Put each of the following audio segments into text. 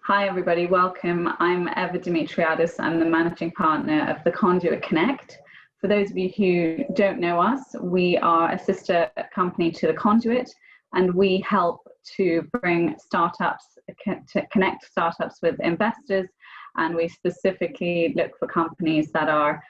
Hi everybody, welcome. I'm Eva Dimitriadis. I'm the managing partner of the Conduit Connect. For those of you who don't know us, we are a sister company to the Conduit, and we help to bring startups, to connect startups with investors, and we specifically look for companies that are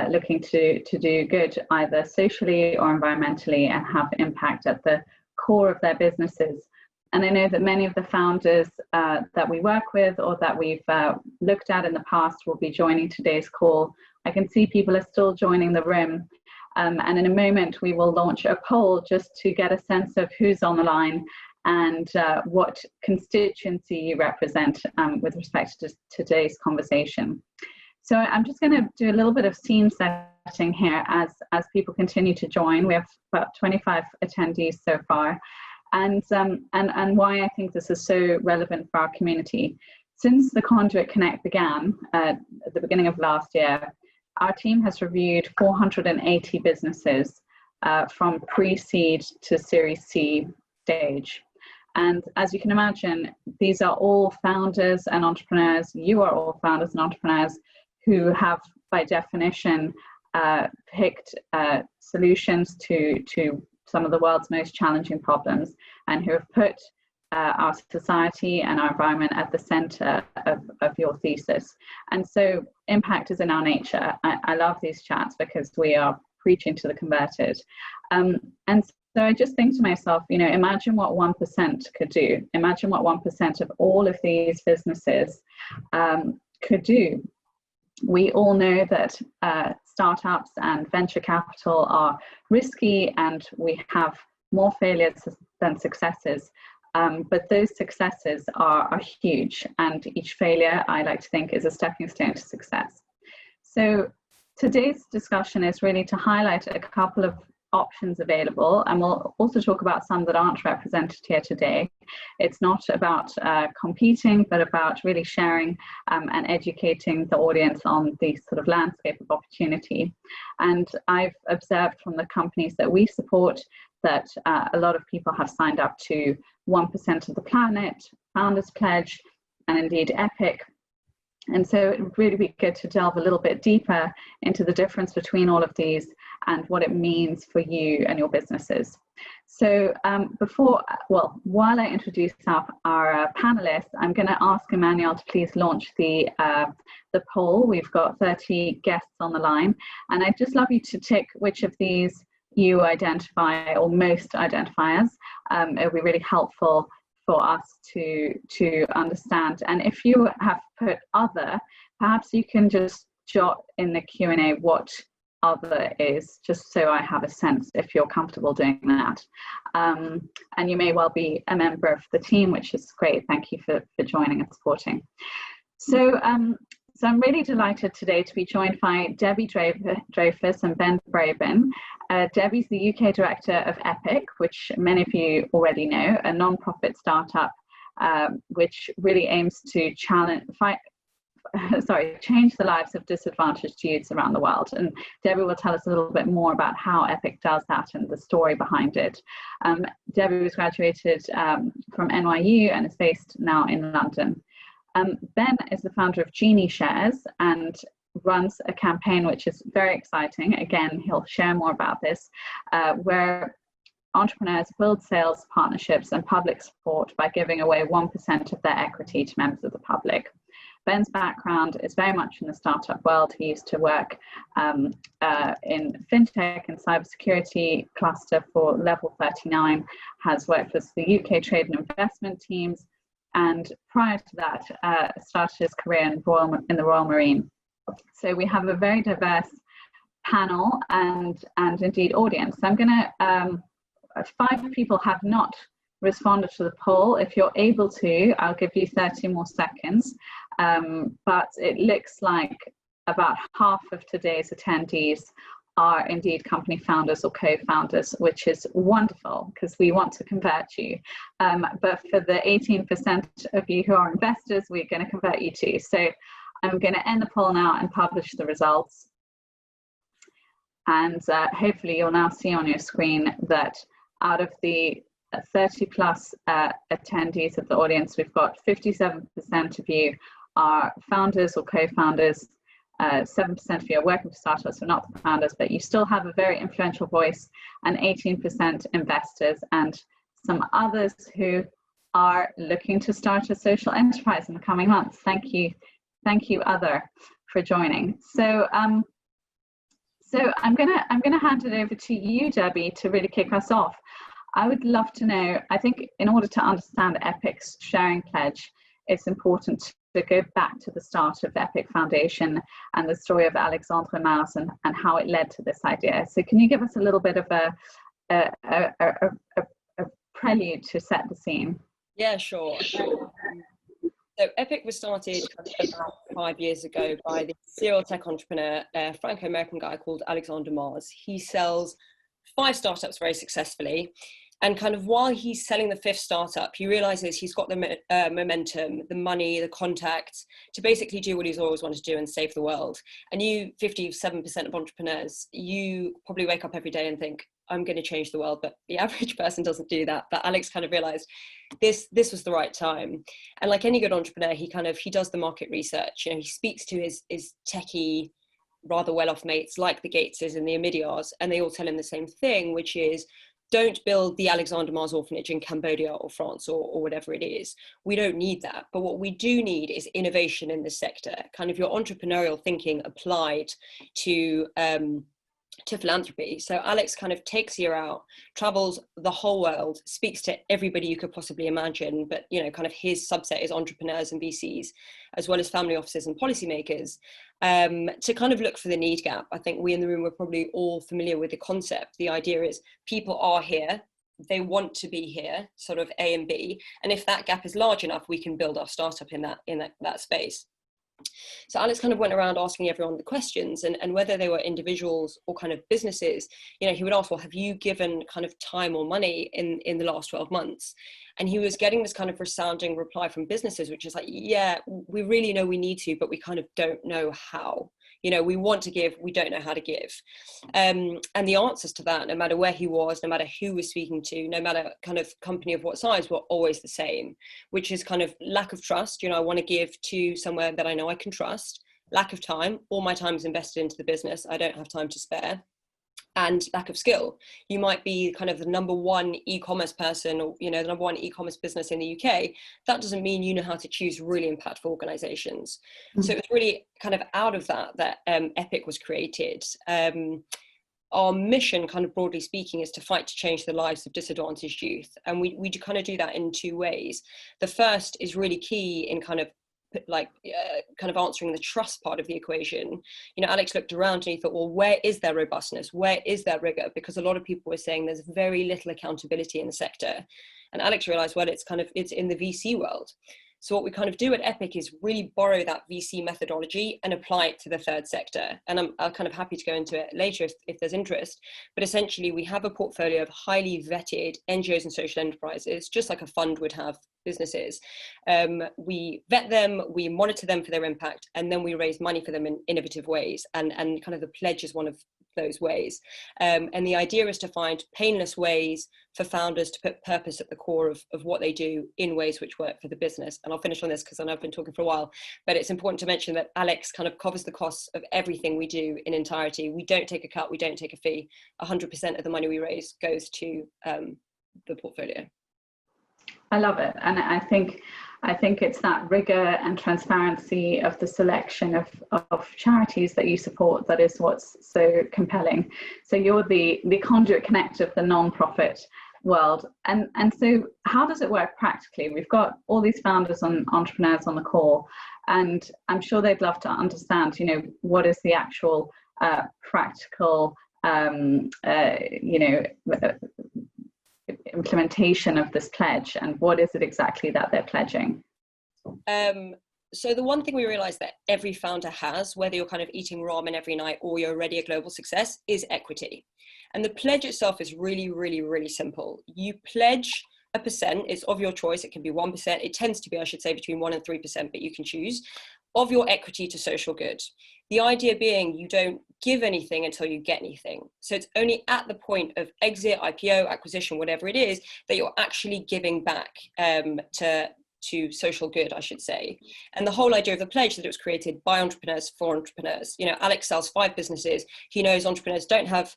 looking to do good either socially or environmentally and have impact at the core of their businesses. And I know that many of the founders that we work with or that we've looked at in the past will be joining today's call. I can see people are still joining the room. And in a moment, we will launch a poll just to get a sense of who's on the line and what constituency you represent with respect to today's conversation. So I'm just going to do a little bit of scene setting here as people continue to join. We have about 25 attendees so far. And why I think this is so relevant for our community. Since the Conduit Connect began at the beginning of last year, our team has reviewed 480 businesses from pre-seed to Series C stage. And as you can imagine, these are all founders and entrepreneurs. You are all founders and entrepreneurs who have, by definition, picked solutions to some of the world's most challenging problems, and who have put our society and our environment at the center of your thesis. And so impact is in our nature. I love these chats because we are preaching to the converted. And so I just think to myself, you know, imagine what 1% could do. Imagine what 1% of all of these businesses could do. We all know that startups and venture capital are risky, and we have more failures than successes. But those successes are huge, and each failure, I like to think, is a stepping stone to success. So today's discussion is really to highlight a couple of options available, and we'll also talk about some that aren't represented here today. It's not about competing, but about really sharing and educating the audience on the sort of landscape of opportunity. And I've observed from the companies that we support that a lot of people have signed up to 1% of the Planet, Founders Pledge, and indeed Epic. And so it would really be good to delve a little bit deeper into the difference between all of these and what it means for you and your businesses. So while I introduce our panelists, I'm going to ask Emmanuel to please launch the poll. We've got 30 guests on the line, and I'd just love you to tick which of these you identify or most identify as. It would be really helpful for us to understand. And if you have put other, perhaps you can just jot in the Q&A what other is, just so I have a sense if you're comfortable doing that. And you may well be a member of the team, which is great. Thank you for joining and supporting. So I'm really delighted today to be joined by Debbie Dreyfuss and Ben Brabyn. Debbie's the UK Director of Epic, which many of you already know, a non-profit startup which really aims to change the lives of disadvantaged youths around the world. And Debbie will tell us a little bit more about how Epic does that and the story behind it. Debbie was graduated from NYU and is based now in London. Ben is the founder of GenieShares and runs a campaign which is very exciting. Again, he'll share more about this, where entrepreneurs build sales partnerships and public support by giving away 1% of their equity to members of the public. Ben's background is very much in the startup world. He used to work in fintech and cybersecurity cluster for Level 39, has worked with the UK trade and investment teams, and prior to that, started his career in the Royal Marine. So we have a very diverse panel and indeed audience. So I'm going to, 5 people have not responded to the poll. If you're able to, I'll give you 30 more seconds. But it looks like about half of today's attendees are indeed company founders or co-founders, which is wonderful because we want to convert you. But for the 18% of you who are investors, we're going to convert you too. So I'm going to end the poll now and publish the results. And hopefully you'll now see on your screen that out of the 30 plus attendees of the audience. We've got 57% of you are founders or co-founders, 7% of you are working for startups, so not the founders, but you still have a very influential voice, and 18% investors, and some others who are looking to start a social enterprise in the coming months. Thank you, other, for joining. So I'm gonna hand it over to you, Debbie, to really kick us off. I would love to know, I think in order to understand Epic's sharing pledge, it's important to go back to the start of Epic Foundation and the story of Alexandre Mars and how it led to this idea. So can you give us a little bit of a prelude to set the scene? Yeah, sure. So Epic was started about 5 years ago by the serial tech entrepreneur, a Franco-American guy called Alexandre Mars. He sells 5 startups very successfully. And kind of while he's selling the 5th startup, he realizes he's got the momentum, the money, the contacts to basically do what he's always wanted to do and save the world. And you, 57% of entrepreneurs, you probably wake up every day and think, I'm going to change the world, but the average person doesn't do that. But Alex kind of realized this was the right time. And like any good entrepreneur, he does the market research. You know, he speaks to his techie, rather well-off mates like the Gateses and the Amidiars, and they all tell him the same thing, which is, don't build the Alexandre Mars orphanage in Cambodia or France or whatever it is. We don't need that. But what we do need is innovation in this sector, kind of your entrepreneurial thinking applied to philanthropy. So Alex kind of takes a year out, travels the whole world, speaks to everybody you could possibly imagine, but you know, kind of his subset is entrepreneurs and VCs, as well as family offices and policymakers, to kind of look for the need gap. I think we in the room were probably all familiar with the concept. The idea is people are here, they want to be here, sort of A and B, and if that gap is large enough, we can build our startup in that space. So Alex kind of went around asking everyone the questions, and whether they were individuals or kind of businesses, you know, he would ask, well, have you given kind of time or money in the last 12 months? And he was getting this kind of resounding reply from businesses, which is like, yeah, we really know we need to, but we kind of don't know how. You know, we want to give, we don't know how to give. And the answers to that, no matter where he was, no matter who was speaking to, no matter kind of company of what size, were always the same, which is kind of lack of trust. You know, I want to give to somewhere that I know I can trust. Lack of time, all my time is invested into the business, I don't have time to spare. And lack of skill. You might be kind of the number 1 e-commerce person, or you know, the number 1 e-commerce business in the UK. That doesn't mean you know how to choose really impactful organizations. Mm-hmm. So it's really kind of out of that Epic was created. Our mission, kind of broadly speaking, is to fight to change the lives of disadvantaged youth, and we kind of do that in 2 ways. The first is really key in kind of answering the trust part of the equation. You know, Alex looked around and he thought, well, where is their robustness? Where is their rigor? Because a lot of people were saying there's very little accountability in the sector. And Alex realized, well, it's in the VC world. So what we kind of do at Epic is really borrow that VC methodology and apply it to the third sector. And I'm kind of happy to go into it later if there's interest. But essentially, we have a portfolio of highly vetted NGOs and social enterprises, just like a fund would have businesses. We vet them, we monitor them for their impact, and then we raise money for them in innovative ways. And kind of the pledge is one of those ways. And the idea is to find painless ways for founders to put purpose at the core of what they do in ways which work for the business. And I'll finish on this because I know I've been talking for a while, but it's important to mention that Alex kind of covers the costs of everything we do in entirety. We don't take a cut, we don't take a fee. 100% of the money we raise goes to the portfolio. I love it. And I think it's that rigor and transparency of the selection of charities that you support that is what's so compelling. So you're the Conduit Connect of the non-profit world. And so how does it work practically? We've got all these founders and entrepreneurs on the call, and I'm sure they'd love to understand, you know, what is the actual practical, implementation of this pledge, and what is it exactly that they're pledging? So the one thing we realized that every founder has, whether you're kind of eating ramen every night or you're already a global success, is equity. And the pledge itself is really, really, really simple. You pledge a percent, it's of your choice. It can be 1%. It tends to be, I should say, between 1% and 3%, but you can choose, of your equity to social good. The idea being you don't give anything until you get anything. So it's only at the point of exit, IPO, acquisition, whatever it is, that you're actually giving back to social good, I should say. And the whole idea of the pledge, that it was created by entrepreneurs for entrepreneurs. You know, Alex sells 5 businesses. He knows entrepreneurs don't have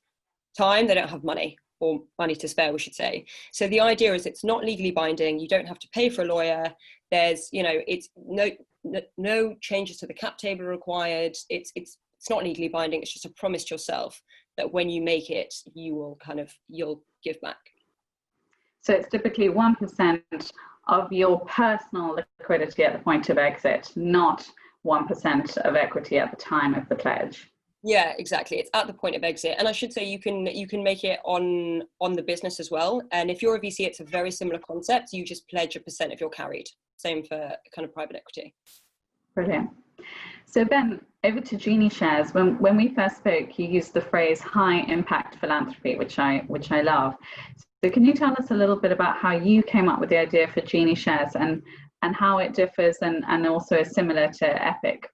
time, they don't have money, or money to spare, we should say. So the idea is it's not legally binding. You don't have to pay for a lawyer. There's, you know, it's no changes to the cap table required. It's not legally binding. It's just a promise to yourself that when you make it, you'll give back. So it's typically 1% of your personal liquidity at the point of exit, not 1% of equity at the time of the pledge. Yeah, exactly. It's at the point of exit. And I should say you can make it on the business as well. And if you're a VC, it's a very similar concept. You just pledge a % of your carried. Same for kind of private equity. Brilliant. So Ben, over to GenieShares. When we first spoke, you used the phrase high impact philanthropy, which I love. So can you tell us a little bit about how you came up with the idea for GenieShares and how it differs and also is similar to Epic?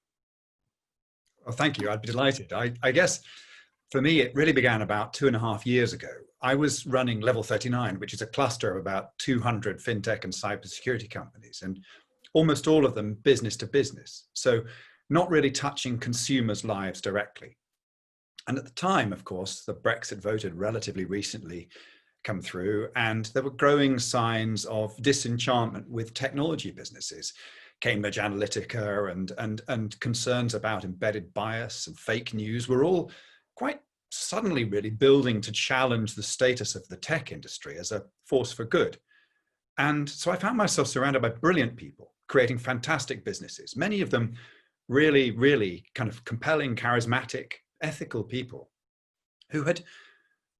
Well, thank you. I'd be delighted. I guess for me, it really began about 2.5 years ago. I was running Level 39, which is a cluster of about 200 fintech and cybersecurity companies, and almost all of them business to business. So not really touching consumers' lives directly. And at the time, of course, the Brexit vote had relatively recently come through, and there were growing signs of disenchantment with technology businesses. Cambridge Analytica and concerns about embedded bias and fake news were all quite suddenly really building to challenge the status of the tech industry as a force for good. And so I found myself surrounded by brilliant people creating fantastic businesses, many of them really, really kind of compelling, charismatic, ethical people who had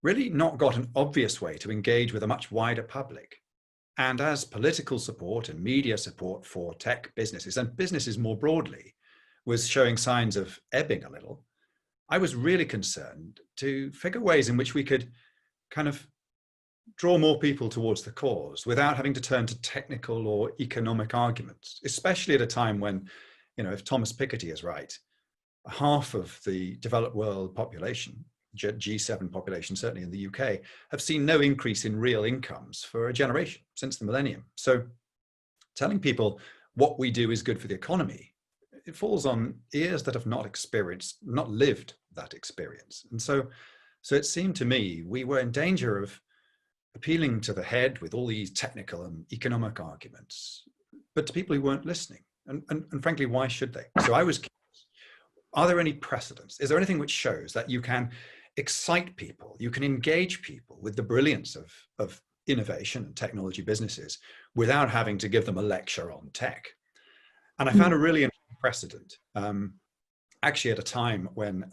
really not got an obvious way to engage with a much wider public. And as political support and media support for tech businesses and businesses more broadly was showing signs of ebbing a little, I was really concerned to figure ways in which we could kind of draw more people towards the cause without having to turn to technical or economic arguments, especially at a time when, you know, if Thomas Piketty is right, half of the developed world population, G7 population, certainly in the UK, have seen no increase in real incomes for a generation since the millennium. So telling people what we do is good for the economy, it falls on ears that have not lived that experience. And so it seemed to me we were in danger of appealing to the head with all these technical and economic arguments, but to people who weren't listening. And frankly, why should they? So I was curious, are there any precedents? Is there anything which shows that you can excite people, you can engage people with the brilliance of innovation and technology businesses without having to give them a lecture on tech? And I found a really interesting precedent, actually at a time when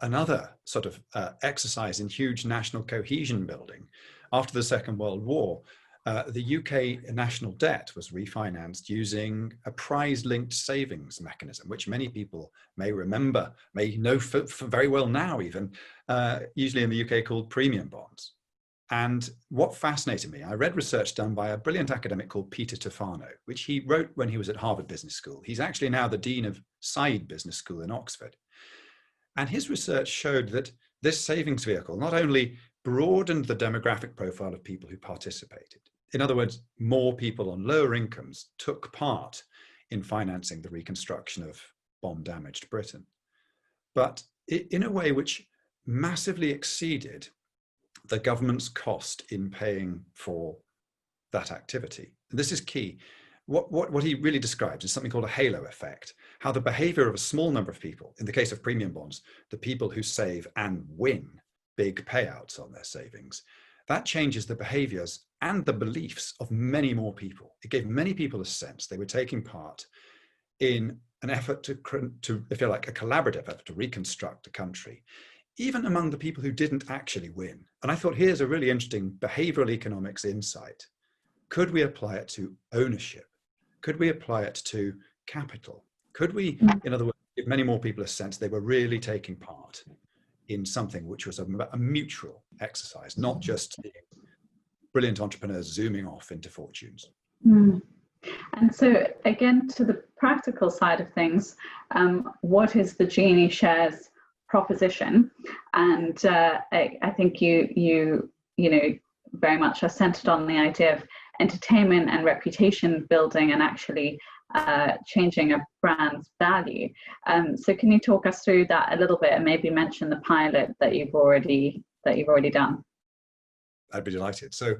another sort of exercise in huge national cohesion building after the Second World War, the UK national debt was refinanced using a prize-linked savings mechanism, which many people may remember, may know for very well now even, usually in the UK called premium bonds. And what fascinated me, I read research done by a brilliant academic called Peter Tufano, which he wrote when he was at Harvard Business School. He's actually now the Dean of Said Business School in Oxford. And his research showed that this savings vehicle not only broadened the demographic profile of people who participated. In other words, more people on lower incomes took part in financing the reconstruction of bomb-damaged Britain, but in a way which massively exceeded the government's cost in paying for that activity. And this is key. What he really describes is something called a halo effect, how the behavior of a small number of people, in the case of premium bonds, the people who save and win big payouts on their savings, that changes the behaviors and the beliefs of many more people. It gave many people a sense they were taking part in an effort to, if you like, a collaborative effort to reconstruct the country, even among the people who didn't actually win. And I thought, here's a really interesting behavioral economics insight. Could we apply it to ownership? Could we apply it to capital? Could we, in other words, give many more people a sense they were really taking part in something which was a mutual exercise, not just brilliant entrepreneurs zooming off into fortunes? And so again, to the practical side of things, what is the GenieShares proposition? And I think you know very much are centered on the idea of entertainment and reputation building, and actually changing a brand's value. So can you talk us through that a little bit, and maybe mention the pilot that you've already done? I'd be delighted. So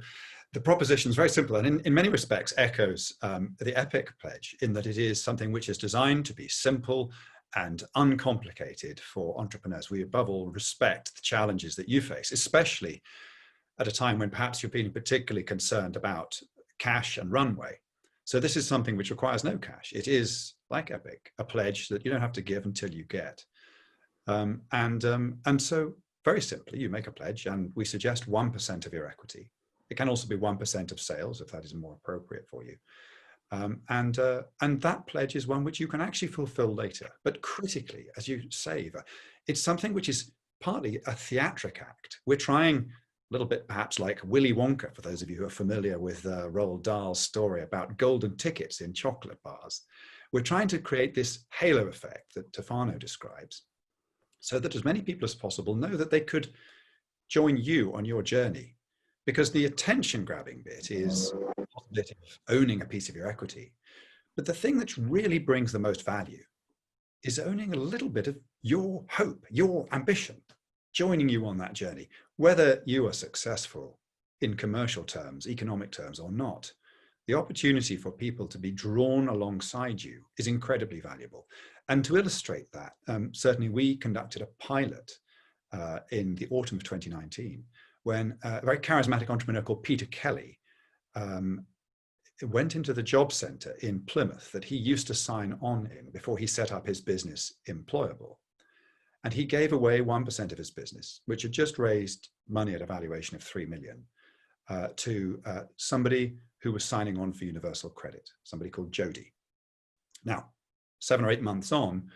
the proposition is very simple, and in many respects echoes the EPIC pledge, in that it is something which is designed to be simple and uncomplicated for entrepreneurs. We above all respect the challenges that you face, especially at a time when perhaps you're being particularly concerned about cash and runway. So this is something which requires no cash. It is, like EPIC, a pledge that you don't have to give until you get. And so very simply, you make a pledge, and we suggest 1% of your equity. It can also be 1% of sales if that is more appropriate for you. And that pledge is one which you can actually fulfill later. But critically, as you say, Eva, it's something which is partly a theatric act. We're trying a little bit perhaps like Willy Wonka, for those of you who are familiar with Roald Dahl's story about golden tickets in chocolate bars. We're trying to create this halo effect that Tefano describes, so that as many people as possible know that they could join you on your journey. Because the attention grabbing bit is the possibility of owning a piece of your equity. But the thing that really brings the most value is owning a little bit of your hope, your ambition, joining you on that journey, whether you are successful in commercial terms, economic terms or not. The opportunity for people to be drawn alongside you is incredibly valuable. And to illustrate that, certainly we conducted a pilot in the autumn of 2019, when a very charismatic entrepreneur called Peter Kelly went into the job centre in Plymouth that he used to sign on in before he set up his business Employable. And he gave away 1% of his business, which had just raised money at a valuation of 3 million, to somebody who was signing on for Universal Credit, somebody called Jody. Now, 7 or 8 months on,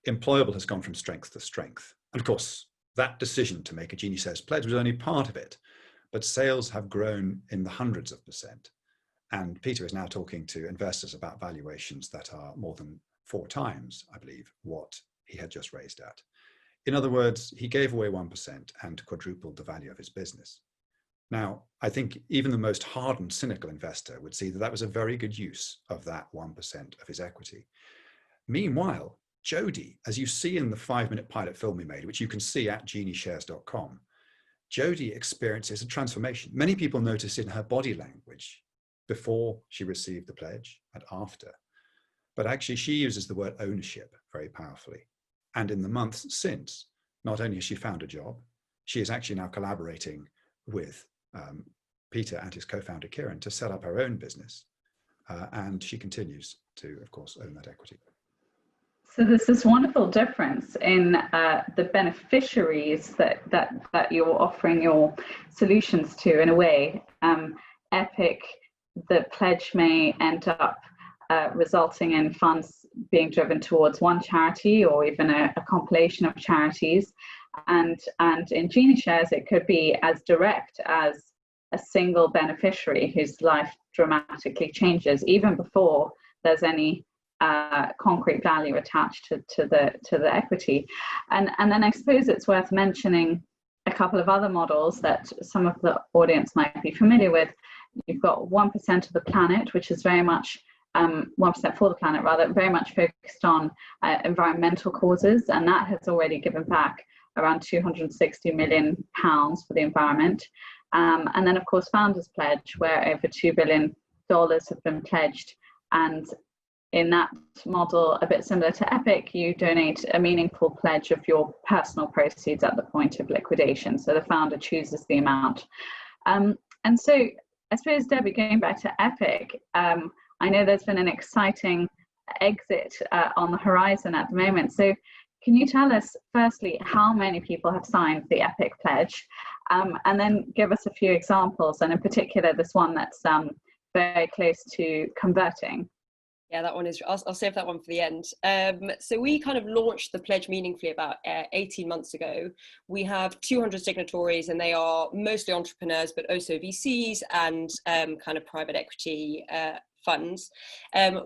Employable has gone from strength to strength. And of course, that decision to make a GenieShares pledge was only part of it, but sales have grown in the hundreds of percent. And Peter is now talking to investors about valuations that are more than 4 times, I believe, what he had just raised at. In other words, he gave away 1% and quadrupled the value of his business. Now, I think even the most hardened, cynical investor would see that that was a very good use of that 1% of his equity. Meanwhile, Jody, as you see in the 5-minute pilot film we made, which you can see at GenieShares.com, Jody experiences a transformation. Many people notice in her body language before she received the pledge and after. But actually, she uses the word ownership very powerfully. And in the months since, not only has she found a job, she is actually now collaborating with Peter and his co-founder Kieran to set up her own business. And she continues to, of course, own that equity. So there's this wonderful difference in the beneficiaries that you're offering your solutions to. In a way, EPIC, the pledge may end up resulting in funds being driven towards one charity or even a compilation of charities. And in GenieShares, it could be as direct as a single beneficiary whose life dramatically changes, even before there's any concrete value attached to the equity. And then I suppose it's worth mentioning a couple of other models that some of the audience might be familiar with. You've got 1% of the planet, which is very much 1% for the planet, rather, very much focused on environmental causes, and that has already given back around £260 million for the environment. And then, of course, Founders Pledge, where over $2 billion have been pledged. And in that model, a bit similar to EPIC, you donate a meaningful pledge of your personal proceeds at the point of liquidation. So the founder chooses the amount. And so I suppose, Debbie, going back to EPIC, I know there's been an exciting exit on the horizon at the moment. So can you tell us, firstly, how many people have signed the EPIC pledge? And then give us a few examples, and in particular, this one that's very close to converting. Yeah, that one is, I'll save that one for the end. So we kind of launched the pledge meaningfully about 18 months ago. We have 200 signatories, and they are mostly entrepreneurs, but also VCs and kind of private equity funds.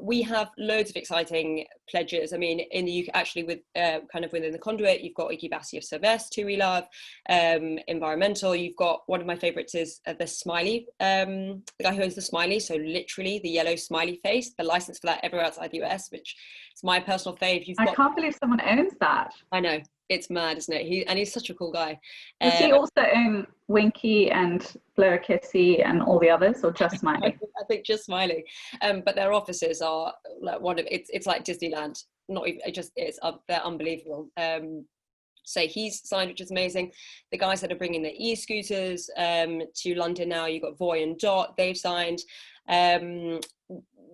We have loads of exciting pledges. I mean, in the UK, actually, with kind of within the Conduit, you've got Eva-Maria of Silvestre, who we love. Environmental, you've got one of my favorites is the smiley, the guy who owns the smiley, so literally the yellow smiley face, the license for that everywhere outside the US, which is my personal fave. I can't believe someone owns that. I know, it's mad, isn't it? He's such a cool guy. Does he also own Winky and Blow a Kissy and all the others, or just Smiley? I think just Smiley. But their offices are like it's like Disneyland. Not even, they're unbelievable. So he's signed, which is amazing. The guys that are bringing the e-scooters to London now, you've got Voy and Dot, they've signed.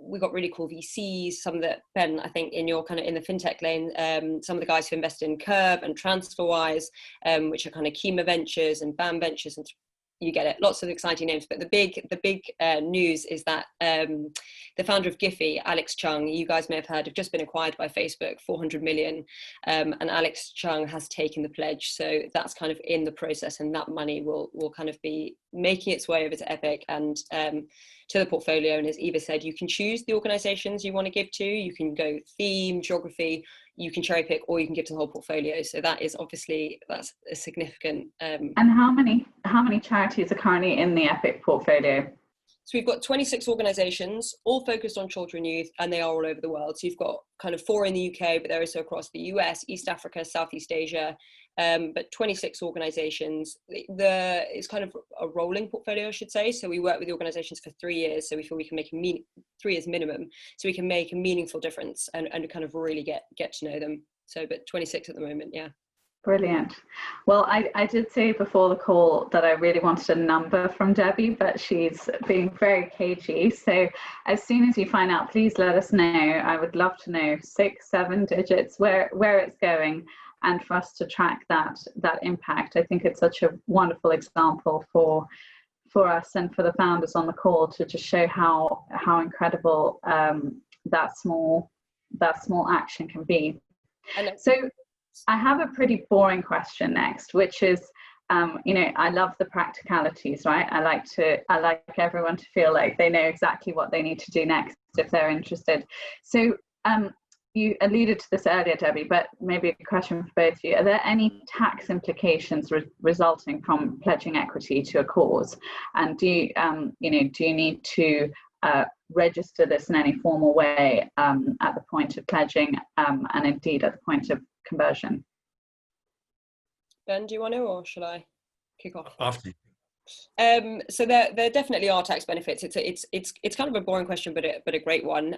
We got really cool VCs, some that, Ben, I think in your kind of in the fintech lane, some of the guys who invested in Curve and TransferWise, which are kind of Kima Ventures and BAM Ventures, and you get it, lots of exciting names. But the big news is that the founder of Giphy, Alex Chung, you guys may have heard, have just been acquired by Facebook, 400 million, and Alex Chung has taken the pledge. So that's kind of in the process, and that money will kind of be making its way over to Epic and to the portfolio. And as Eva said, you can choose the organizations you want to give to. You can go theme, geography, you can cherry pick, or you can give to the whole portfolio. So that is obviously, that's a significant. And how many charities are currently in the Epic portfolio? So we've got 26 organizations, all focused on children and youth, and they are all over the world. So you've got kind of 4 in the UK, but they're also across the US, East Africa, Southeast Asia, but 26 organizations. It's kind of a rolling portfolio, I should say. So we work with the organizations for 3 years. So we feel we can make 3 years minimum, so we can make a meaningful difference and kind of really get to know them. So, but 26 at the moment, yeah. Brilliant. Well, I did say before the call that I really wanted a number from Debbie, but she's being very cagey. So as soon as you find out, please let us know. I would love to know 6, 7 digits, where it's going, and for us to track that impact. I think it's such a wonderful example for us and for the founders on the call to just show how incredible that small action can be. So I have a pretty boring question next, which is, I love the practicalities, right? I like everyone to feel like they know exactly what they need to do next if they're interested. So you alluded to this earlier, Debbie, but maybe a question for both of you. Are there any tax implications resulting from pledging equity to a cause? And do you need to register this in any formal way at the point of pledging and indeed at the point of conversion? Ben, do you want to, or should I kick off? After. So there definitely are tax benefits. It's kind of a boring question, but a great one.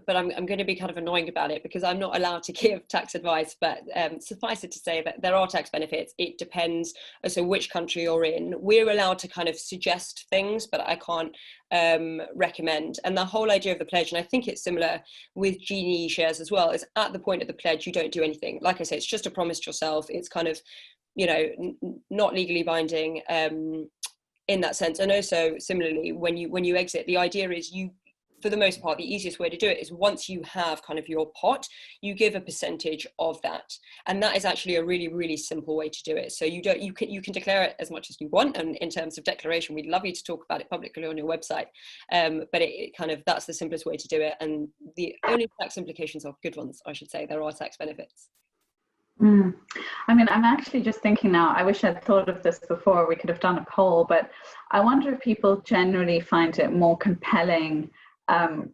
But I'm going to be kind of annoying about it because I'm not allowed to give tax advice, but suffice it to say that there are tax benefits. It depends as to which country you're in. We're allowed to kind of suggest things, but I can't recommend. And the whole idea of the pledge, and I think it's similar with Genie Shares as well, is at the point of the pledge, you don't do anything. Like I say, it's just a promise to yourself. It's kind of, not legally binding in that sense. And also similarly, when you exit, the idea is for the most part, the easiest way to do it is once you have kind of your pot, you give a percentage of that. And that is actually a really, really simple way to do it. So you can declare it as much as you want. And in terms of declaration, we'd love you to talk about it publicly on your website. But it kind of, that's the simplest way to do it. And the only tax implications are good ones, I should say. There are tax benefits. I mean, I'm actually just thinking now, I wish I'd thought of this before, we could have done a poll, but I wonder if people generally find it more compelling. And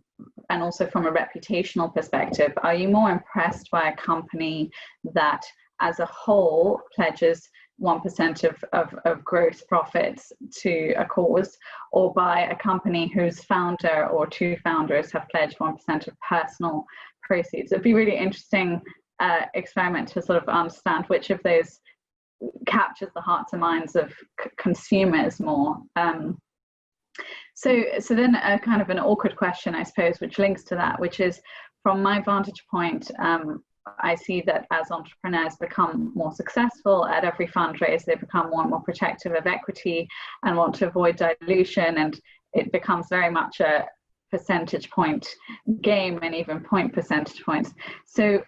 also from a reputational perspective, are you more impressed by a company that as a whole pledges 1% of gross profits to a cause, or by a company whose founder or 2 founders have pledged 1% of personal proceeds? It'd be really interesting experiment to sort of understand which of those captures the hearts and minds of consumers more. So then a kind of an awkward question, I suppose, which links to that, which is, from my vantage point, I see that as entrepreneurs become more successful at every fundraise, they become more and more protective of equity and want to avoid dilution, and it becomes very much a percentage point game and even point percentage points. So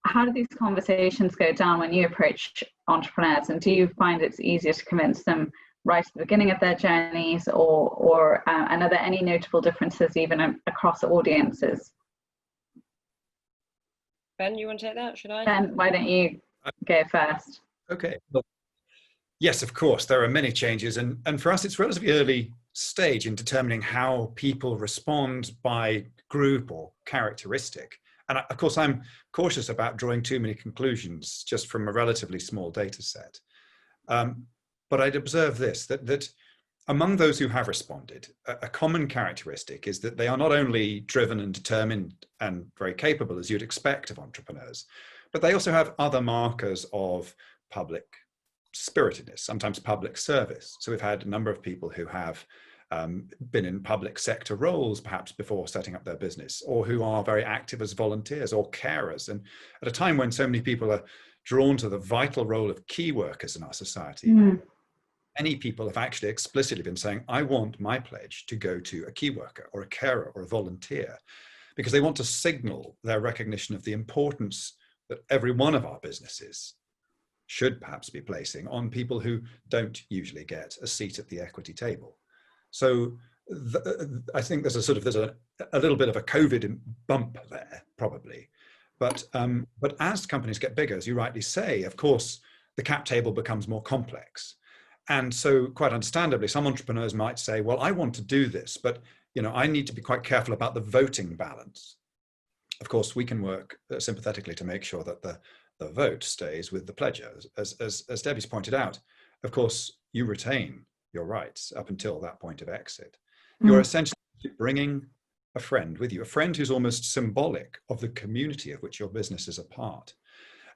how do these conversations go down when you approach entrepreneurs, and do you find it's easier to convince them right at the beginning of their journeys, or and are there any notable differences even across audiences? Ben, you want to take that? Should I? Ben, why don't you go first? Okay. Well, yes, of course, there are many changes, and for us, it's relatively early stage in determining how people respond by group or characteristic. And of course, I'm cautious about drawing too many conclusions just from a relatively small data set. But I'd observe this, that among those who have responded, a common characteristic is that they are not only driven and determined and very capable, as you'd expect of entrepreneurs, but they also have other markers of public spiritedness, sometimes public service. So we've had a number of people who have been in public sector roles, perhaps before setting up their business, or who are very active as volunteers or carers. And at a time when so many people are drawn to the vital role of key workers in our society, many people have actually explicitly been saying, I want my pledge to go to a key worker or a carer or a volunteer, because they want to signal their recognition of the importance that every one of our businesses should perhaps be placing on people who don't usually get a seat at the equity table. So I think there's a little bit of a COVID bump there, probably. But as companies get bigger, as you rightly say, of course, the cap table becomes more complex. And so quite understandably, some entrepreneurs might say, well, I want to do this, but I need to be quite careful about the voting balance. Of course, we can work sympathetically to make sure that the vote stays with the pledger. As Debbie's pointed out, of course, you retain your rights up until that point of exit. You're essentially bringing a friend with you, a friend who's almost symbolic of the community of which your business is a part.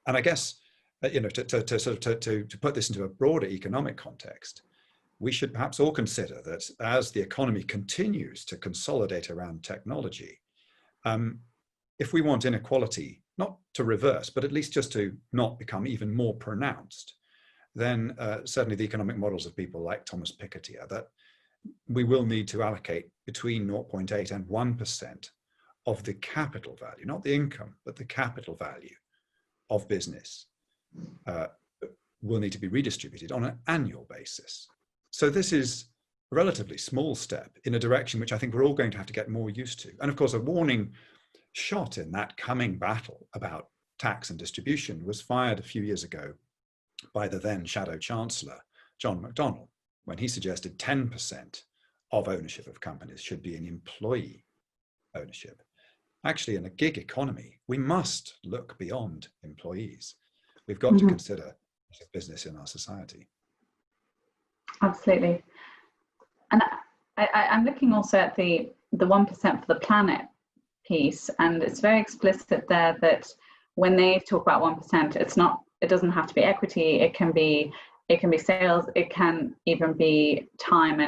And I guess, to put this into a broader economic context, we should perhaps all consider that as the economy continues to consolidate around technology, if we want inequality not to reverse, but at least just to not become even more pronounced, then certainly the economic models of people like Thomas Piketty are that we will need to allocate between 0.8 and 1% of the capital value, not the income, but the capital value of business will need to be redistributed on an annual basis. So this is a relatively small step in a direction which I think we're all going to have to get more used to. And of course, a warning shot in that coming battle about tax and distribution was fired a few years ago by the then Shadow Chancellor, John McDonnell, when he suggested 10% of ownership of companies should be in employee ownership. Actually, in a gig economy, we must look beyond employees. We've got to consider business in our society. Absolutely. And I'm looking also at the 1% for the planet piece, and it's very explicit there that when they talk about 1%, it doesn't have to be equity, it can be sales, it can even be time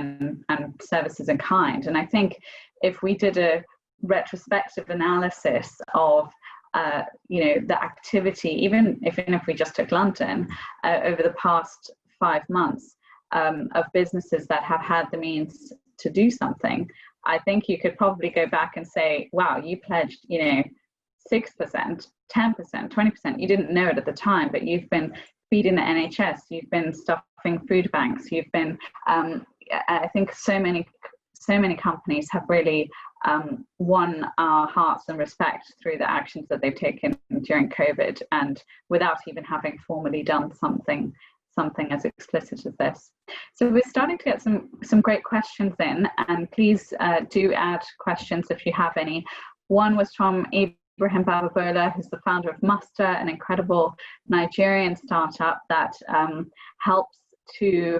and services in kind. And I think if we did a retrospective analysis of the activity, even if we just took London over the past 5 months of businesses that have had the means to do something, I think you could probably go back and say, wow, you pledged 6%, 10%, 20%. You didn't know it at the time, but you've been feeding the NHS, you've been stuffing food banks, you've been I think so many companies have really won our hearts and respect through the actions that they've taken during COVID, and without even having formally done something as explicit as this. So we're starting to get some great questions in, and please do add questions if you have any. One was from Ibrahim Bababola, who's the founder of Muster, an incredible Nigerian startup that helps to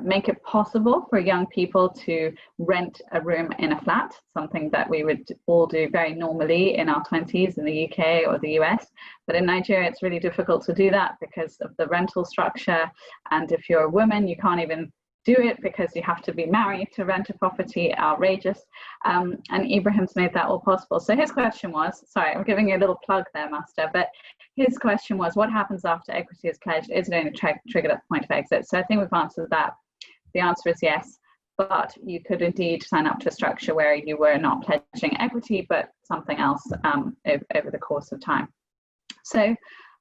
make it possible for young people to rent a room in a flat, something that we would all do very normally in our 20s in the UK or the US. But in Nigeria, it's really difficult to do that because of the rental structure. And if you're a woman, you can't even do it because you have to be married to rent a property. Outrageous. And Ibrahim's made that all possible. So his question was, sorry, I'm giving you a little plug there, Master, but his question was, what happens after equity is pledged? Is it only triggered at the point of exit? So I think we've answered that. The answer is yes, but you could indeed sign up to a structure where you were not pledging equity, but something else over the course of time. So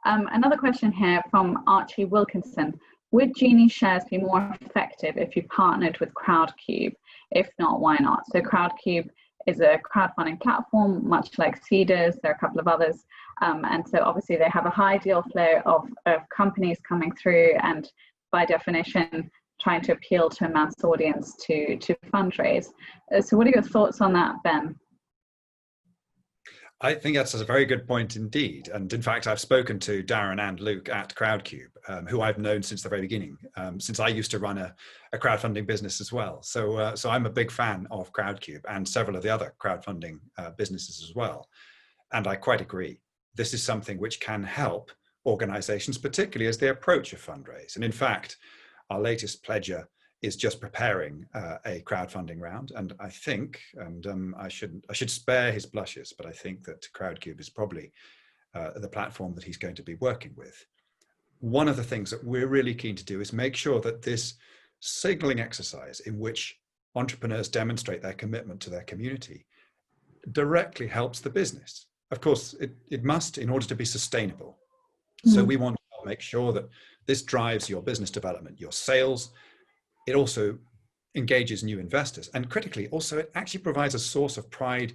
another question here from Archie Wilkinson. would GenieShares be more effective if you partnered with Crowdcube? If not, why not? So Crowdcube is a crowdfunding platform, much like Seeders. There are a couple of others. And so obviously they have a high deal flow of companies coming through, and by definition, trying to appeal to a mass audience to fundraise. So what are your thoughts on that, Ben? I think that's a very good point indeed. And in fact, I've spoken to Darren and Luke at Crowdcube, who I've known since the very beginning, since I used to run a crowdfunding business as well. So I'm a big fan of Crowdcube and several of the other crowdfunding businesses as well. And I quite agree. This is something which can help organizations, particularly as they approach a fundraise. And in fact, our latest pledger is just preparing a crowdfunding round, and I think, and I should spare his blushes, but I think that Crowdcube is probably the platform that he's going to be working with. One of the things that we're really keen to do is make sure that this signaling exercise, in which entrepreneurs demonstrate their commitment to their community, directly helps the business. Of course, it must, in order to be sustainable. So we want to make sure that this drives your business development, your sales. It also engages new investors, and critically also it actually provides a source of pride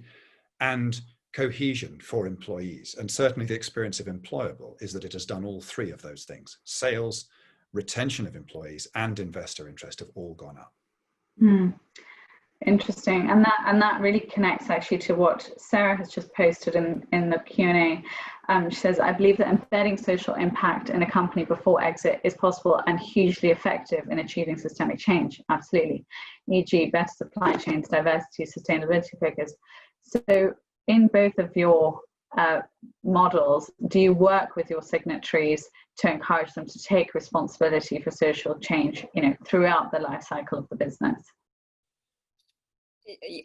and cohesion for employees. And certainly the experience of Employable is that it has done all three of those things. Sales, retention of employees, and investor interest have all gone up. Interesting, and that really connects actually to what Sarah has just posted in the Q&A. She says, I believe that embedding social impact in a company before exit is possible and hugely effective in achieving systemic change. Absolutely, e.g. better supply chains, diversity, sustainability figures. So in both of your models, do you work with your signatories to encourage them to take responsibility for social change, throughout the life cycle of the business?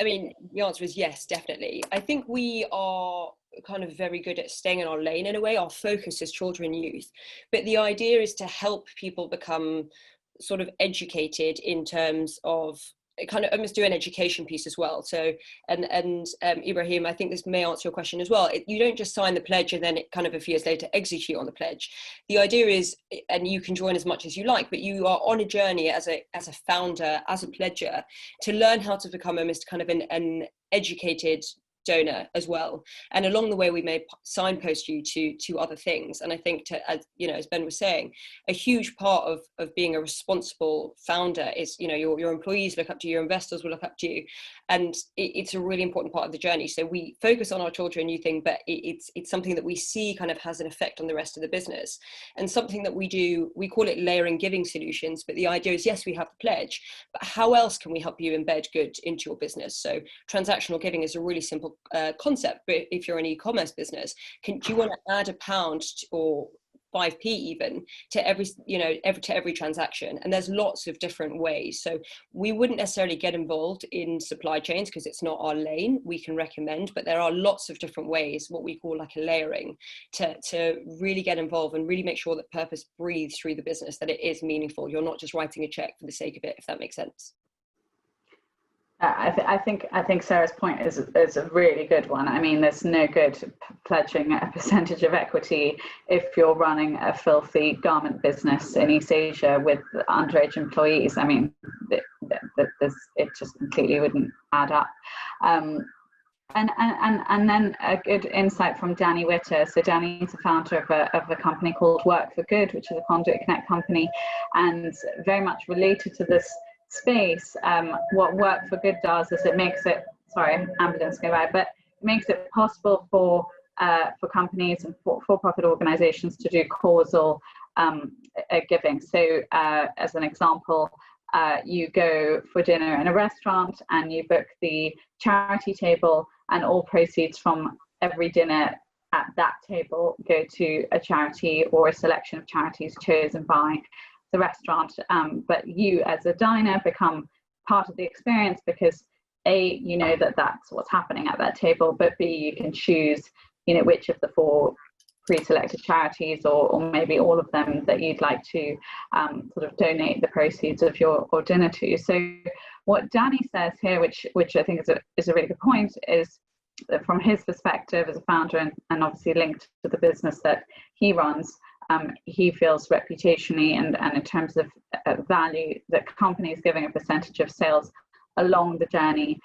I mean, the answer is yes, definitely. I think we are kind of very good at staying in our lane in a way. Our focus is children and youth, but the idea is to help people become sort of educated in terms of kind of almost do an education piece as well. So, and Ibrahim, I think this may answer your question as well. You don't just sign the pledge and then it kind of a few years later execute on the pledge. The idea is, and you can join as much as you like, but you are on a journey as a founder, as a pledger, to learn how to become almost kind of an educated donor as well, and along the way we may signpost you to other things. And I think, as Ben was saying, a huge part of being a responsible founder is your employees look up to you, your investors will look up to you, and it's a really important part of the journey. So we focus on our children and youth thing, but it's something that we see kind of has an effect on the rest of the business, and something that we do. We call it layering giving solutions, but the idea is, yes, we have the pledge, but how else can we help you embed good into your business? So transactional giving is a really simple concept, but if you're an e-commerce business, do you want to add £1 or 5p even to every transaction? And there's lots of different ways. So we wouldn't necessarily get involved in supply chains because it's not our lane. We can recommend, but there are lots of different ways, what we call like a layering, to really get involved and really make sure that purpose breathes through the business, that it is meaningful. You're not just writing a check for the sake of it, if that makes sense. I think Sarah's point is a really good one. I mean, there's no good pledging a percentage of equity if you're running a filthy garment business in East Asia with underage employees. I mean, it just completely wouldn't add up. And then a good insight from Danny Witter. So Danny is the founder of a company called Work for Good, which is a Conduit Connect company, and very much related to this space. What Work for Good does is it makes it, sorry, ambulance go by, but it makes it possible for companies and for-profit organizations to do causal giving. So as an example, you go for dinner in a restaurant and you book the charity table, and all proceeds from every dinner at that table go to a charity or a selection of charities chosen by the restaurant, but you as a diner become part of the experience because A, you know that that's what's happening at that table, but B, you can choose, which of the 4 pre-selected charities or maybe all of them that you'd like to sort of donate the proceeds of your dinner to. So what Danny says here, which I think is a really good point, is that from his perspective as a founder and obviously linked to the business that he runs, he feels reputationally and in terms of value, that companies giving a percentage of sales along the journey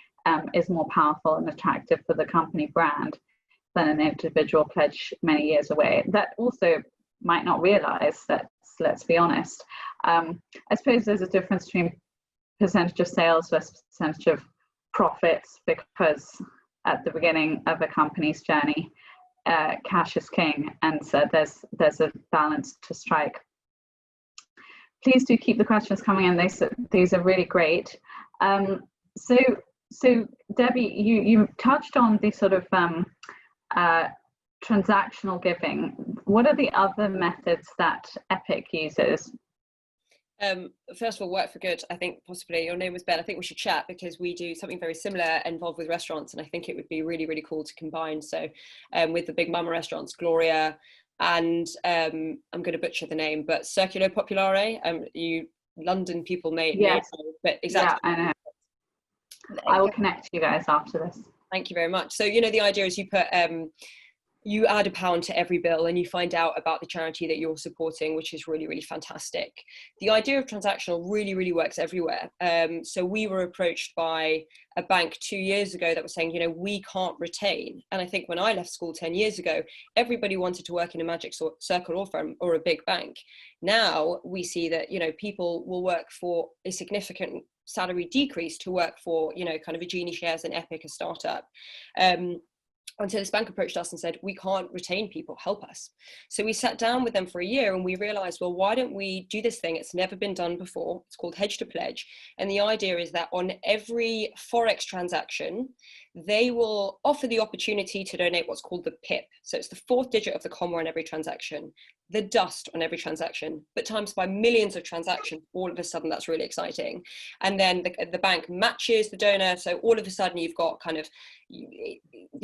is more powerful and attractive for the company brand than an individual pledge many years away. That also might not realize that, let's be honest. I suppose there's a difference between percentage of sales versus percentage of profits, because at the beginning of a company's journey, cash is king, and so there's a balance to strike. Please do keep the questions coming in. These are really great. So Debbie, you touched on the sort of transactional giving. What are the other methods that Epic uses? First of all, work for good. I think possibly your name was Ben. I think we should chat, because we do something very similar involved with restaurants, and I think it would be really, really cool to combine. So with the big mama restaurants, Gloria, and I'm going to butcher the name, but Circulo Popolare. You London people may know, but exactly. Yeah, I know. I will connect you guys after this. Thank you very much. So, you know, the idea is you put you add £1 to every bill and you find out about the charity that you're supporting, which is really, really fantastic. The idea of transactional really, really works everywhere. So we were approached by a bank 2 years ago that was saying, you know, we can't retain. And I think when I left school 10 years ago, everybody wanted to work in a magic circle or firm or a big bank. Now we see that, you know, people will work for a significant salary decrease to work for, you know, kind of a GenieShares and Epic, a startup. Until this bank approached us and said, we can't retain people, help us. So we sat down with them for a year and we realized, well, why don't we do this thing? It's never been done before. It's called Hedge to Pledge. And the idea is that on every Forex transaction, they will offer the opportunity to donate what's called the PIP. So it's the fourth digit of the comma on every transaction, the dust on every transaction, but times by millions of transactions, all of a sudden that's really exciting. And then the bank matches the donor. So all of a sudden you've got kind of, you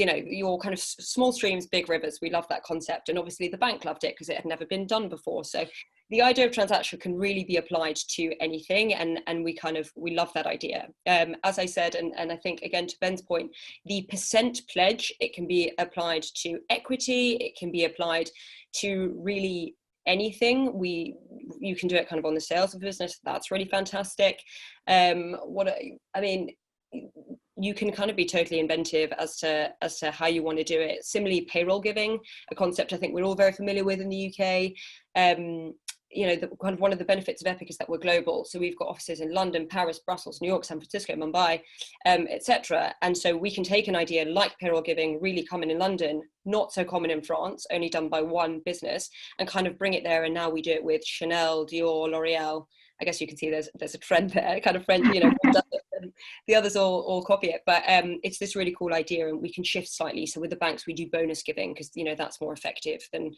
know, your kind of small streams, big rivers. We love that concept. And obviously the bank loved it because it had never been done before. So the idea of transaction can really be applied to anything. And we love that idea. As I said, and I think again, to Ben's point, the percent pledge, it can be applied to equity. It can be applied to really anything. You can do it kind of on the sales of business. That's really fantastic. You can kind of be totally inventive as to how you want to do it. Similarly, payroll giving, a concept I think we're all very familiar with in the UK. You know, kind of one of the benefits of Epic is that we're global. So we've got offices in London, Paris, Brussels, New York, San Francisco, Mumbai, etc. And so we can take an idea like payroll giving, really common in London, not so common in France, only done by one business, and kind of bring it there. And now we do it with Chanel, Dior, L'Oreal. I guess you can see there's a trend there, kind of French, you know, the others all copy it, but it's this really cool idea, and we can shift slightly. So with the banks, we do bonus giving because, you know, that's more effective than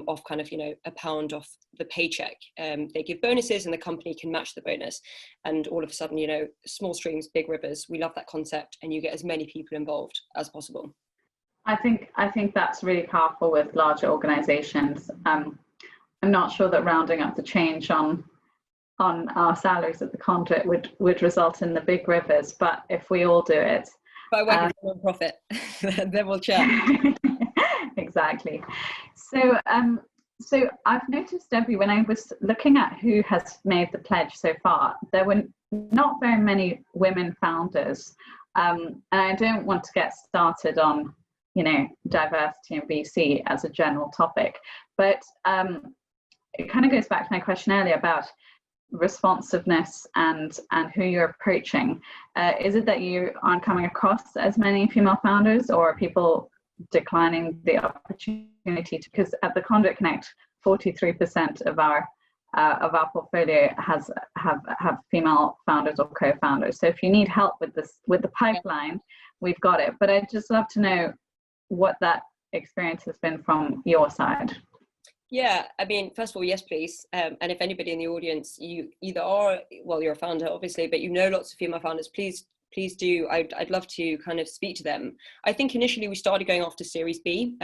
off kind of, you know, £1 off the paycheck. They give bonuses and the company can match the bonus. And all of a sudden, you know, small streams, big rivers, we love that concept, and you get as many people involved as possible. I think that's really powerful with larger organizations. I'm not sure that rounding up the change on our salaries at the Conduit would result in the big rivers, but if we all do it, by working for non-profit, then we'll chat. Exactly. So I've noticed, Debbie, when I was looking at who has made the pledge so far, there were not very many women founders, and I don't want to get started on, you know, diversity in VC as a general topic, but it kind of goes back to my question earlier about responsiveness and who you're approaching. Is it that you aren't coming across as many female founders, or are people declining the opportunity to, because at the Conduit Connect 43% of our portfolio have female founders or co-founders. So if you need help with the pipeline, we've got it. But I'd just love to know what that experience has been from your side. Yeah, I mean, first of all, yes, please. And if anybody in the audience, you either are, well, you're a founder, obviously, but you know lots of female founders, please please do. I'd love to kind of speak to them. I think initially we started going after Series B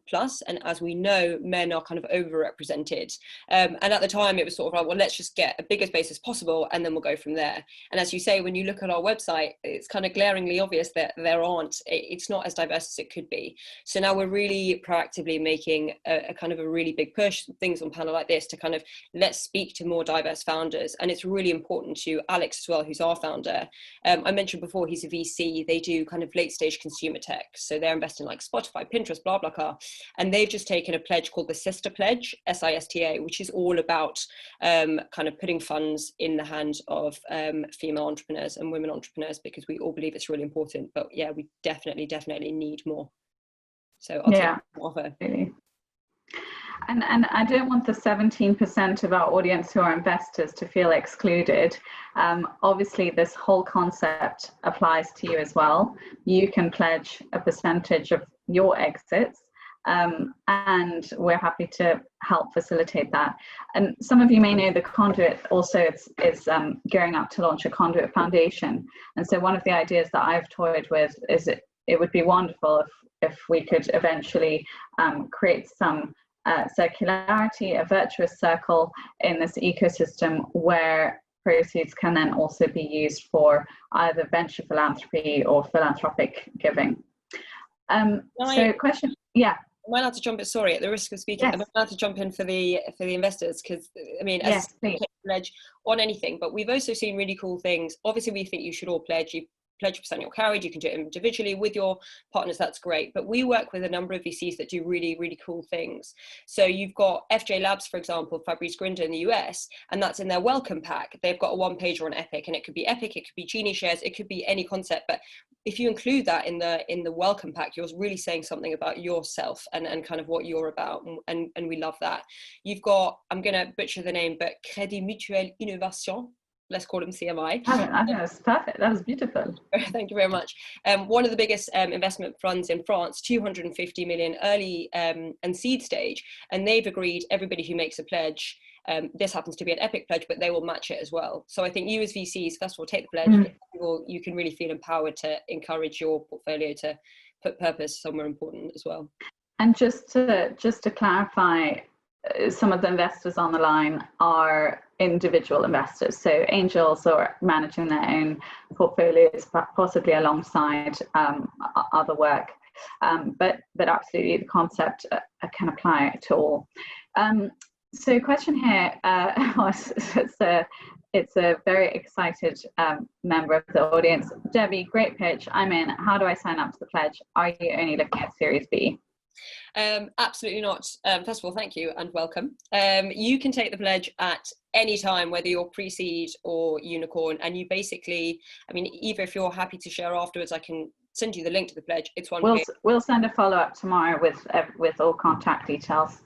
plus, and as we know, men are kind of overrepresented. And at the time it was sort of like, well, let's just get a bigger space as possible and then we'll go from there. And as you say, when you look at our website, it's kind of glaringly obvious that it's not as diverse as it could be. So now we're really proactively making a kind of a really big push, things on panel like this, to kind of let's speak to more diverse founders. And it's really important to Alex as well, who's our founder. I mentioned before, he's a VC. They do kind of late stage consumer tech. So they're investing like Spotify, Pinterest, blah, blah, blah. And they've just taken a pledge called the Sister Pledge, SISTA, which is all about kind of putting funds in the hands of female entrepreneurs and women entrepreneurs, because we all believe it's really important. But yeah, we definitely need more. So I'll take the offer. Really. And I don't want the 17% of our audience who are investors to feel excluded. Obviously, this whole concept applies to you as well. You can pledge a percentage of your exits, and we're happy to help facilitate that. And some of you may know the Conduit also is gearing up to launch a Conduit Foundation. And so one of the ideas that I've toyed with is it would be wonderful if we could eventually create some circularity, a virtuous circle in this ecosystem where proceeds can then also be used for either venture philanthropy or philanthropic giving. So question, yeah. Am I allowed to jump in? Sorry, at the risk of speaking, am I allowed to jump in for the investors? Because I mean, as a pledge on anything, but we've also seen really cool things. Obviously, we think you should all pledge. You pledge % you're carried, you can do it individually with your partners, that's great. But we work with a number of VCs that do really cool things. So you've got FJ Labs, for example, Fabrice Grinder in the US, and that's in their welcome pack. They've got a one-pager on Epic, and it could be Epic, it could be GenieShares, it could be any concept. But if you include that in the welcome pack, you're really saying something about yourself and kind of what you're about, and we love that. You've got, I'm going to butcher the name, but Crédit Mutuel Innovation. Let's call them CMI. I think that's perfect. That was beautiful. Thank you very much. One of the biggest investment funds in France, 250 million early and seed stage, and they've agreed everybody who makes a pledge, this happens to be an Epic pledge, but they will match it as well. So I think you as VCs, first of all, take the pledge. You can really feel empowered to encourage your portfolio to put purpose somewhere important as well. And just to clarify, some of the investors on the line are individual investors, so angels or managing their own portfolios, possibly alongside other work. But absolutely, the concept can apply to all. So, question here: it's a very excited member of the audience. Debbie, great pitch. I'm in. How do I sign up to the pledge? Are you only looking at Series B? Absolutely not. First of all, thank you and welcome. You can take the pledge at any time, whether you're pre-seed or unicorn, and you basically, I mean, Eva, if you're happy to share afterwards, I can send you the link to the pledge. It's one. We'll send a follow-up tomorrow with all contact details.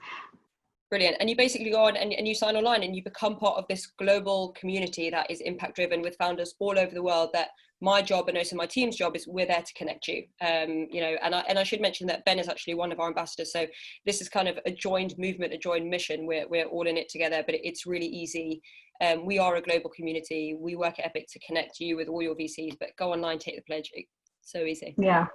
Brilliant. And you basically go on and you sign online and you become part of this global community that is impact driven with founders all over the world. That my job and also my team's job is we're there to connect you. You know, and I should mention that Ben is actually one of our ambassadors. So this is kind of a joined movement, a joined mission. We're all in it together, but it's really easy. We are a global community. We work at Epic to connect you with all your VCs, but go online, take the pledge. It's so easy. Yeah.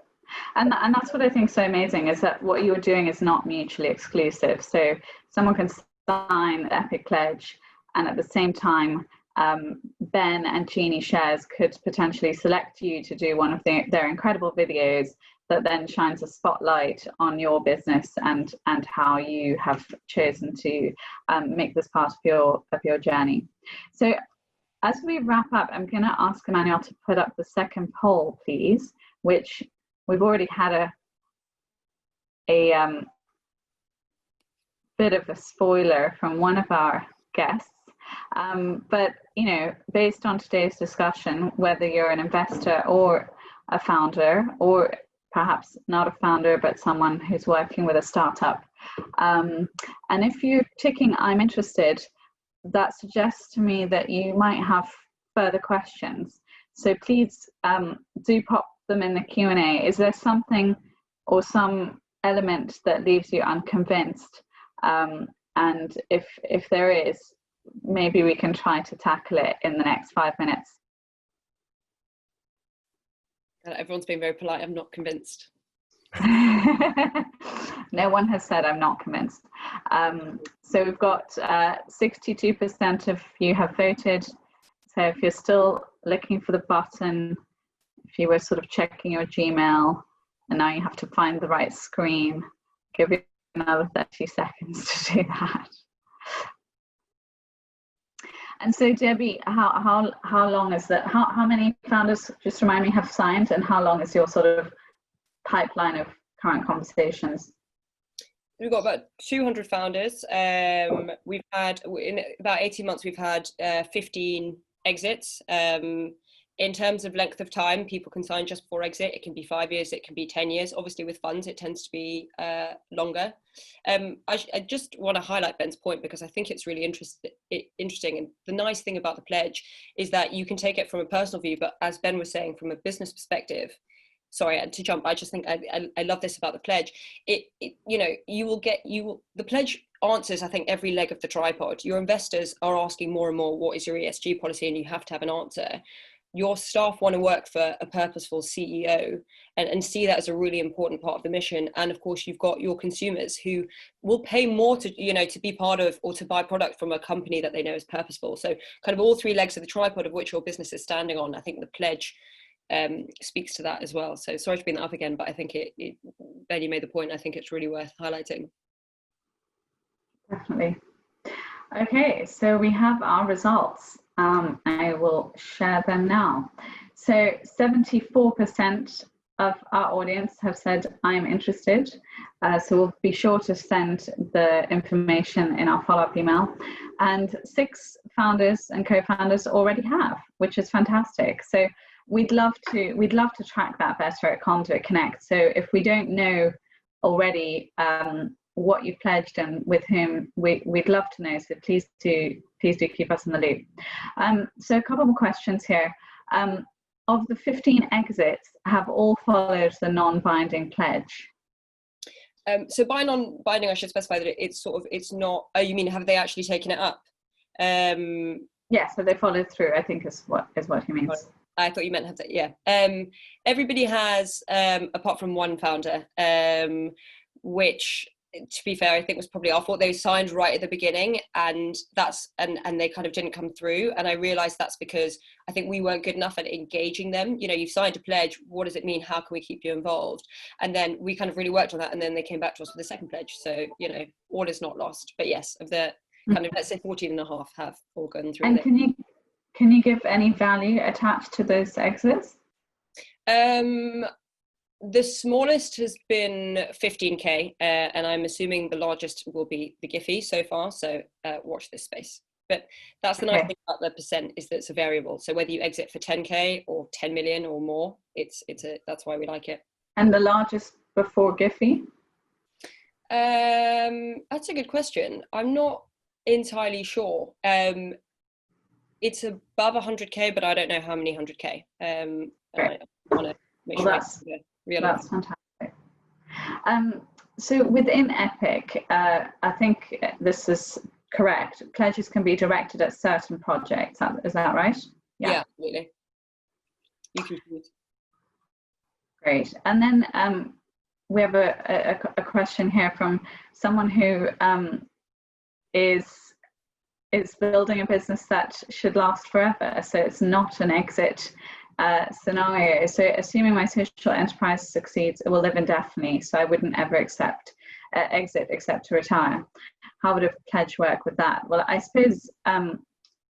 And that's what I think is so amazing, is that what you're doing is not mutually exclusive. So someone can sign the Epic pledge, and at the same time, Ben and GenieShares could potentially select you to do one of their incredible videos that then shines a spotlight on your business and how you have chosen to make this part of your journey. So as we wrap up, I'm going to ask Emmanuel to put up the second poll, please, which we've already had a bit of a spoiler from one of our guests. But, you know, based on today's discussion, whether you're an investor or a founder, or perhaps not a founder, but someone who's working with a startup, and if you're ticking I'm interested, that suggests to me that you might have further questions. So please do pop them in the Q&A. Is there something or some element that leaves you unconvinced? And if there is, maybe we can try to tackle it in the next 5 minutes. Everyone's being very polite. I'm not convinced. No one has said I'm not convinced. So we've got 62% of you have voted. So if you're still looking for the button, if you were sort of checking your Gmail and now you have to find the right screen, give you another 30 seconds to do that. And so Debbie, how long is that? How many founders, just remind me, have signed, and how long is your sort of pipeline of current conversations? We've got about 200 founders. We've had, in about 18 months, we've had 15 exits. In terms of length of time, people can sign just before exit. It can be 5 years, it can be 10 years. Obviously with funds, it tends to be longer. I just want to highlight Ben's point because I think it's really interesting. And the nice thing about the pledge is that you can take it from a personal view, but as Ben was saying, from a business perspective, sorry to jump, I just think I love this about the pledge. You know, the pledge answers, I think, every leg of the tripod. Your investors are asking more and more, what is your ESG policy? And you have to have an answer. Your staff want to work for a purposeful CEO and see that as a really important part of the mission. And of course, you've got your consumers who will pay more to, you know, to be part of or to buy product from a company that they know is purposeful. So kind of all three legs of the tripod of which your business is standing on. I think the pledge speaks to that as well. So sorry to bring that up again, but I think Ben, you made the point. I think it's really worth highlighting. Definitely. Okay, so we have our results. I will share them now. So 74% of our audience have said, I'm interested. So we'll be sure to send the information in our follow-up email. And 6 founders and co-founders already have, which is fantastic. So we'd love to track that better at Conduit Connect. So if we don't know already what you pledged and with whom, we'd love to know. So please do keep us in the loop. So a couple more questions here. Of the 15 exits, have all followed the non-binding pledge? So by non-binding, I should specify that it's not. Oh, you mean have they actually taken it up? Yeah, so they followed through, I think is what he means. I thought you meant have that. Yeah. Everybody has, apart from one founder, which, to be fair, I think was probably our fault. They signed right at the beginning, and they kind of didn't come through. And I realized that's because I think we weren't good enough at engaging them. You know, you've signed a pledge. What does it mean? How can we keep you involved? And then we kind of really worked on that. And then they came back to us with a second pledge. So, you know, all is not lost. But yes, of the kind of, let's say 14 and a half have all gone through. And can you give any value attached to those exits? The smallest has been 15K, and I'm assuming the largest will be the Giphy so far. So watch this space. But that's the nice thing about the percent, is that it's a variable. So whether you exit for 10K or 10 million or more, that's why we like it. And the largest before Giphy? That's a good question. I'm not entirely sure. It's above 100K, but I don't know how many 100K. I want to make sure that's fantastic. So within Epic, I think this is correct. Pledges can be directed at certain projects. Is that right? Yeah, absolutely. You can choose. Great. And then we have a question here from someone who is building a business that should last forever. So it's not an exit scenario. So assuming my social enterprise succeeds, it will live indefinitely. So I wouldn't ever exit except to retire. How would a pledge work with that? Well, I suppose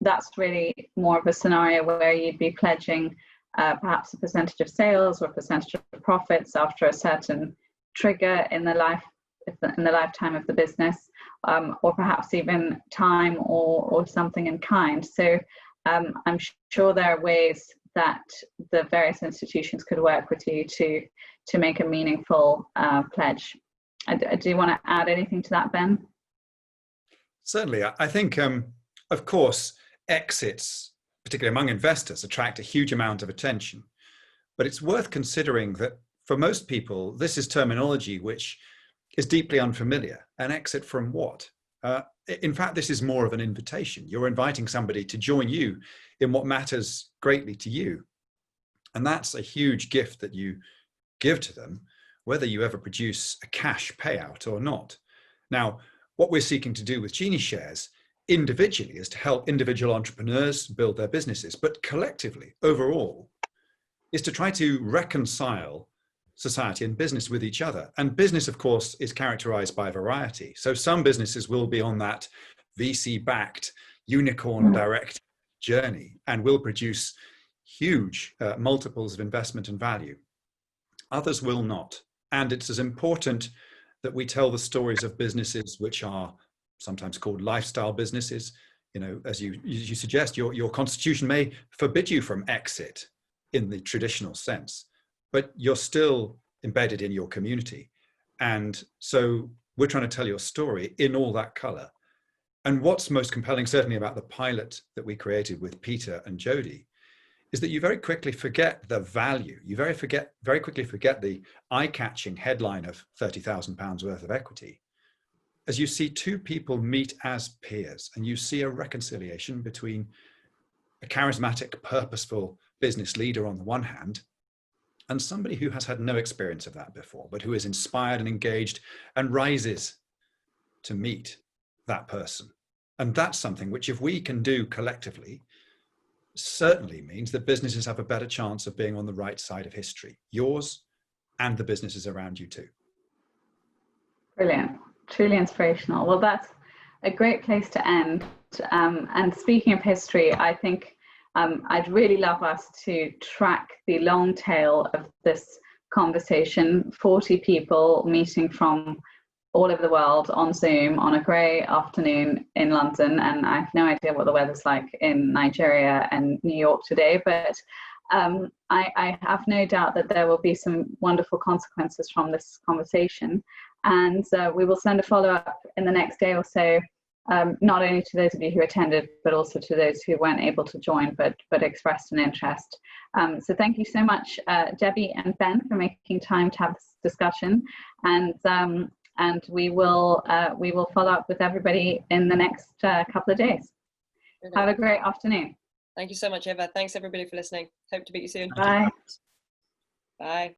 that's really more of a scenario where you'd be pledging perhaps a percentage of sales or a percentage of profits after a certain trigger in the lifetime of the business, or perhaps even time or something in kind. So I'm sure there are ways that the various institutions could work with you to make a meaningful pledge. Do you want to add anything to that, Ben? Certainly. I think, of course, exits, particularly among investors, attract a huge amount of attention. But it's worth considering that for most people, this is terminology which is deeply unfamiliar. An exit from what? In fact, this is more of an invitation. You're inviting somebody to join you in what matters greatly to you. And that's a huge gift that you give to them, whether you ever produce a cash payout or not. Now, what we're seeking to do with GenieShares individually is to help individual entrepreneurs build their businesses, but collectively, overall, is to try to reconcile society and business with each other. And business, of course, is characterized by variety. So some businesses will be on that VC-backed, unicorn-direct journey and will produce huge multiples of investment and value. Others will not. And it's as important that we tell the stories of businesses which are sometimes called lifestyle businesses. You know, as you suggest, your constitution may forbid you from exit in the traditional sense, but you're still embedded in your community. And so we're trying to tell your story in all that color. And what's most compelling, certainly about the pilot that we created with Peter and Jody, is that you very quickly forget the value. You very quickly forget the eye-catching headline of £30,000 worth of equity. As you see two people meet as peers, and you see a reconciliation between a charismatic, purposeful business leader on the one hand, and somebody who has had no experience of that before, but who is inspired and engaged and rises to meet that person. And that's something which, if we can do collectively, certainly means that businesses have a better chance of being on the right side of history, yours and the businesses around you too. Brilliant, truly inspirational. Well, that's a great place to end. And speaking of history, I think I'd really love us to track the long tail of this conversation, 40 people meeting from all over the world on Zoom on a grey afternoon in London, and I have no idea what the weather's like in Nigeria and New York today, but I have no doubt that there will be some wonderful consequences from this conversation, and we will send a follow-up in the next day or so, not only to those of you who attended, but also to those who weren't able to join but expressed an interest. So thank you so much, Debbie and Ben, for making time to have this discussion, and we will follow up with everybody in the next couple of days. Have a great afternoon. Thank you so much, Eva. Thanks everybody for listening. Hope to meet you soon. Bye. Bye.